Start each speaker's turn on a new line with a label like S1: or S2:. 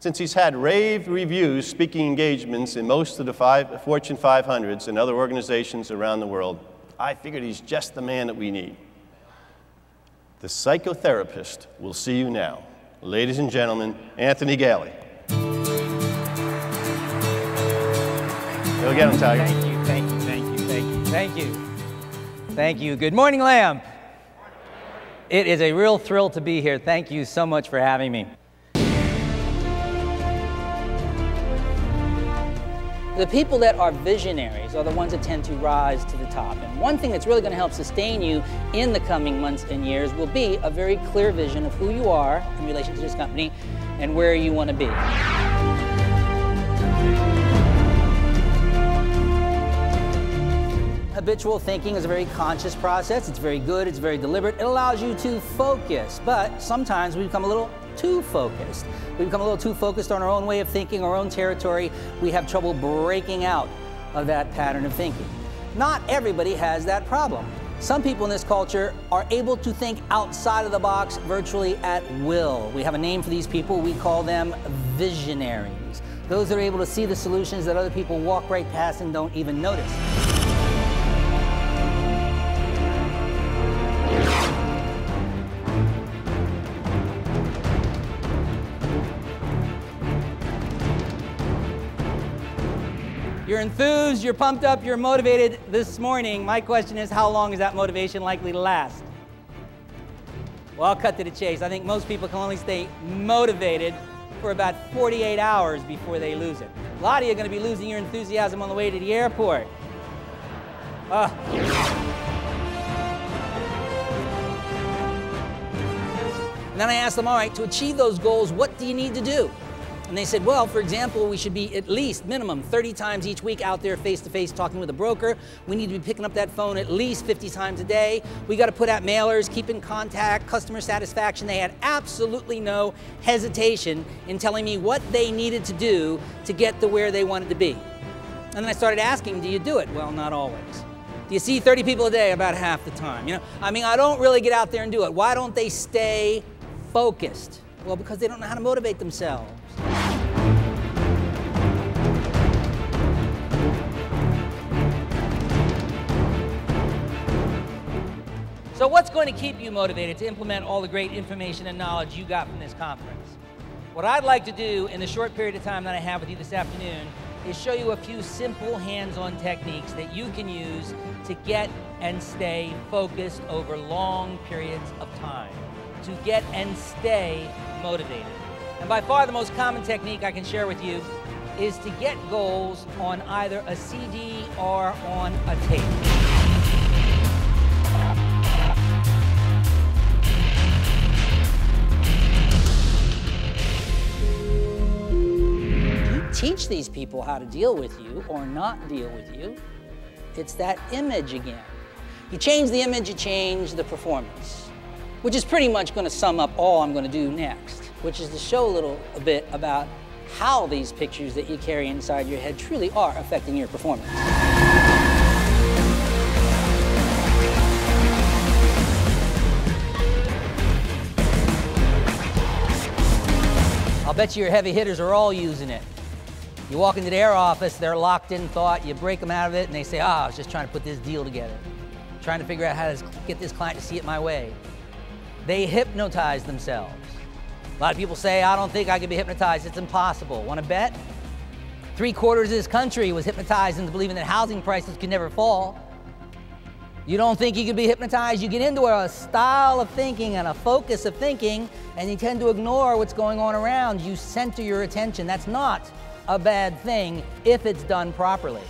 S1: Since he's had rave reviews, speaking engagements in most of the Fortune 500s and other organizations around the world, I figured he's just the man that we need. The psychotherapist will see you now. Ladies and gentlemen, Anthony Galie. Go get him, Tiger.
S2: Thank you, thank you, thank you, thank you, thank you. Thank you. Good morning, Lamp. It is a real thrill to be here. Thank you so much for having me. The people that are visionaries are the ones that tend to rise to the top. And one thing that's really going to help sustain you in the coming months and years will be a very clear vision of who you are in relation to this company and where you want to be. Habitual thinking is a very conscious process. It's very good, it's very deliberate. It allows you to focus, but sometimes we become a little too focused. We become a little too focused on our own way of thinking, our own territory. We have trouble breaking out of that pattern of thinking. Not everybody has that problem. Some people in this culture are able to think outside of the box virtually at will. We have a name for these people. We call them visionaries. Those that are able to see the solutions that other people walk right past and don't even notice. You're enthused, you're pumped up, you're motivated this morning. My question is, how long is that motivation likely to last? Well, I'll cut to the chase. I think most people can only stay motivated for about 48 hours before they lose it. A lot of you are going to be losing your enthusiasm on the way to the airport. And then I asked them, all right, to achieve those goals, what do you need to do? And they said, well, for example, we should be at least minimum 30 times each week out there face-to-face talking with a broker. We need to be picking up that phone at least 50 times a day. We got to put out mailers, keep in contact, customer satisfaction. They had absolutely no hesitation in telling me what they needed to do to get to where they wanted to be. And then I started asking, do you do it? Well, not always. Do you see 30 people a day? About half the time. I don't really get out there and do it. Why don't they stay focused? Well, because they don't know how to motivate themselves. So what's going to keep you motivated to implement all the great information and knowledge you got from this conference? What I'd like to do in the short period of time that I have with you this afternoon is show you a few simple hands-on techniques that you can use to get and stay focused over long periods of time, to get and stay motivated. And by far the most common technique I can share with you is to get goals on either a CD or on a tape. Teach these people how to deal with you or not deal with you. It's that image again. You change the image, you change the performance, which is pretty much going to sum up all I'm going to do next, which is to show a bit about how these pictures that you carry inside your head truly are affecting your performance. I'll bet you your heavy hitters are all using it. You walk into their office, they're locked in thought, you break them out of it, and they say, I was just trying to put this deal together. Trying to figure out how to get this client to see it my way. They hypnotize themselves. A lot of people say, I don't think I can be hypnotized, it's impossible. Want to bet? 3/4 of this country was hypnotized into believing that housing prices could never fall. You don't think you could be hypnotized, you get into a style of thinking and a focus of thinking, and you tend to ignore what's going on around. You center your attention. That's not a bad thing if it's done properly.